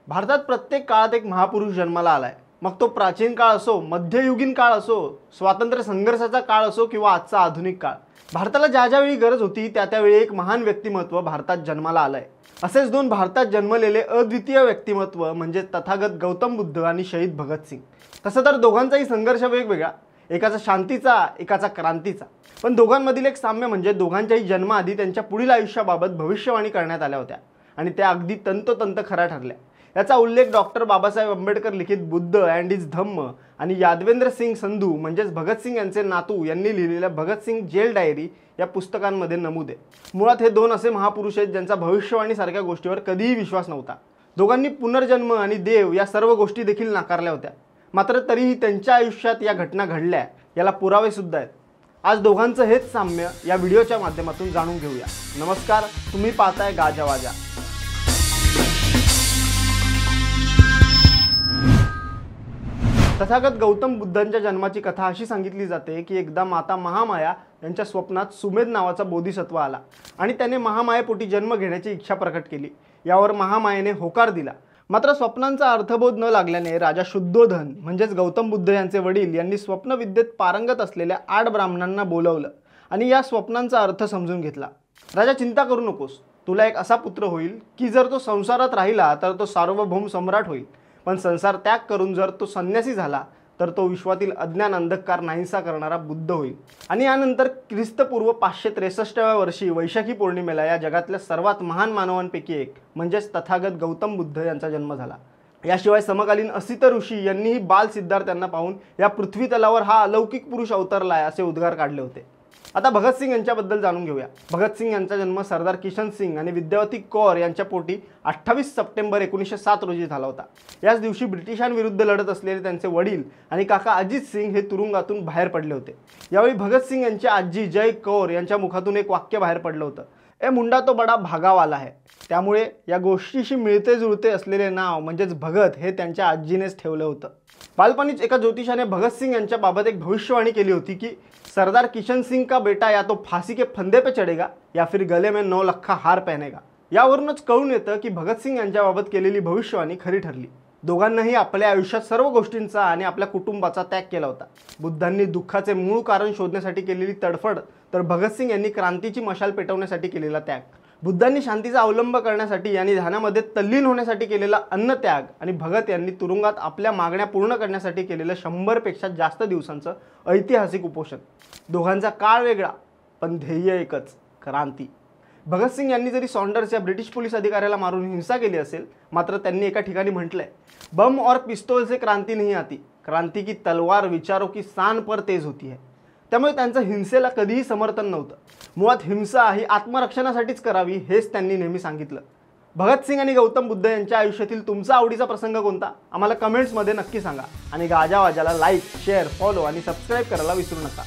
भारतात प्रत्येक काळात एक महापुरुष जन्माला आलाय। मग तो प्राचीन काळ असो, मध्ययुगीन काळ असो, स्वातंत्र्य संघर्षाचा काळ असो किंवा आजचा आधुनिक काळ, भारताला ज्या ज्यावेळी गरज होती त्या त्यावेळी एक महान व्यक्तिमत्व भारतात जन्माला आलंय। असेच दोन भारतात जन्मलेले अद्वितीय व्यक्तिमत्व म्हणजे तथागत गौतम बुद्ध आणि शहीद भगतसिंग। तसं तर दोघांचाही संघर्ष वेगवेगळा, एकाचा शांतीचा, एकाचा क्रांतीचा, पण दोघांमधील एक साम्य म्हणजे दोघांच्याही जन्माआधी त्यांच्या पुढील आयुष्याबाबत भविष्यवाणी करण्यात आल्या होत्या आणि त्या अगदी तंतोतंत खऱ्या ठरल्या। याचा उल्लेख डॉक्टर बाबासाहेब आंबेडकर लिखित बुद्ध अँड हिज धम्म आणि यादवेंद्र सिंग संधू म्हणजेच भगतसिंग यांचे नातू यांनी लिहिलेल्या भगतसिंग जेल डायरी या पुस्तकांमध्ये नमूद आहे। मुळात हे दोन असे महापुरुष आहेत ज्यांचा भविष्यवाणी सारख्या गोष्टीवर कधीही विश्वास नव्हता। दोघांनी पुनर्जन्म आणि देव या सर्व गोष्टी देखील नाकारल्या होत्या, मात्र तरीही त्यांच्या आयुष्यात या घटना घडल्या याला पुरावे सुद्धा आहेत। आज दोघांचं हेच साम्य या व्हिडिओच्या माध्यमातून जाणून घेऊया। नमस्कार, तुम्ही पाहताय गाजावाजा। तथागत गौतम बुद्धांच्या जन्माची कथा अशी सांगितली जाते की एकदा माता महामाया यांच्या स्वप्नात सुमेध नावाचा बोधिसत्व आला आणि त्याने महामायेपोटी जन्म घेण्याची इच्छा प्रकट केली। यावर महामायेने होकार दिला, मात्र स्वप्नांचा अर्थबोध न लागल्याने राजा शुद्धोधन म्हणजेच गौतम बुद्ध यांचे वडील यांनी स्वप्नविद्येत पारंगत असलेल्या 8 ब्राह्मणांना बोलवलं आणि या स्वप्नांचा अर्थ समजून घेतला। राजा, चिंता करू नकोस, तुला एक असा पुत्र होईल की जर तो संसारात राहिला तर तो सार्वभौम सम्राट होईल, पण संसार त्याग करून जर तो संन्यासी झाला तर तो विश्वातील अज्ञान अंधकार नाहीसा करणारा बुद्ध होईल। आणि यानंतर ख्रिस्तपूर्व 563व्या वर्षी वैशाखी पौर्णिमेला या जगातल्या सर्वात महान मानवांपैकी एक म्हणजेच तथागत गौतम बुद्ध यांचा जन्म झाला। याशिवाय समकालीन असित ऋषी यांनीही बाल सिद्धार्थ यांना पाहून या पृथ्वी तलावर हा अलौकिक पुरुष अवतरलाय असे उद्गार काढले होते। आता भगतसिंग यांच्याबद्दल जाणून घेऊया। भगतसिंग यांचा जन्म सरदार किशन सिंग आणि विद्यावती कौर यांच्या पोटी 28 सप्टेंबर 1907 रोजी झाला होता। याच दिवशी ब्रिटिशांविरुद्ध लढत असलेले त्यांचे वडील आणि काका अजित सिंग हे तुरुंगातून बाहेर पडले होते। यावेळी भगतसिंग यांची आजी जय कौर यांच्या मुखातून एक वाक्य बाहेर पडलं होतं, ए मुंडा तो बडा भागावाला है। त्यामुळे या गोष्टीशी मिळते जुळते असलेले नाव म्हणजेच भगत हे त्यांच्या आजीनेच ठेवलं होतं। बालपणीच एका ज्योतिषाने भगतसिंग यांच्या बाबत एक भविष्यवाणी केली होती की सरदार किशन सिंग का बेटा या तो फांसी के फंदे पे चढ़ेगा या फिर गले में 9 लखा हार पहनेगा। यावरूनच कळून येतं की भगतसिंग यांच्याबाबत केलेली भविष्यवाणी खरी ठरली। दोघांनाही आपल्या आयुष्यात सर्व गोष्टींचा आणि आपल्या कुटुंबाचा त्याग केला होता। बुद्धांनी दुःखाचे मूळ कारण शोधण्यासाठी केलेली तडफड, तर भगतसिंग यांनी क्रांतीची मशाल पेटवण्यासाठी केलेला त्याग। बुद्धांनी शांतीचा अवलंब करण्यासाठी आणि ध्यानामध्ये तल्लीन होण्यासाठी केलेला अन्नत्याग आणि भगत यांनी तुरुंगात आपल्या मागण्या पूर्ण करण्यासाठी केलेलं 100 पेक्षा जास्त दिवसांचं ऐतिहासिक उपोषण। दोघांचा काळ वेगळा पण ध्येय एकच, क्रांती। भगतसिंग यांनी जरी सॉन्डर्स या ब्रिटिश पोलीस अधिकाऱ्याला मारून हिंसा केली असेल, मात्र त्यांनी एका ठिकाणी म्हटलंय, बम और पिस्तौल से क्रांती नहीं आती, क्रांती की तलवार विचारों की शान पर तेज होती है। त्यामुळे त्यांचं हिंसेला कधीही समर्थन नव्हतं। मुळात हिंसा ही आत्मरक्षणासाठीच करावी हेच त्यांनी नेहमी सांगितलं। भगतसिंग आणि गौतम बुद्ध यांच्या आयुष्यातील तुमचा आवडीचा प्रसंग कोणता आम्हाला कमेंट्समध्ये नक्की सांगा आणि गाजावाजाला लाईक, शेअर, फॉलो आणि सबस्क्राईब करायला विसरू नका।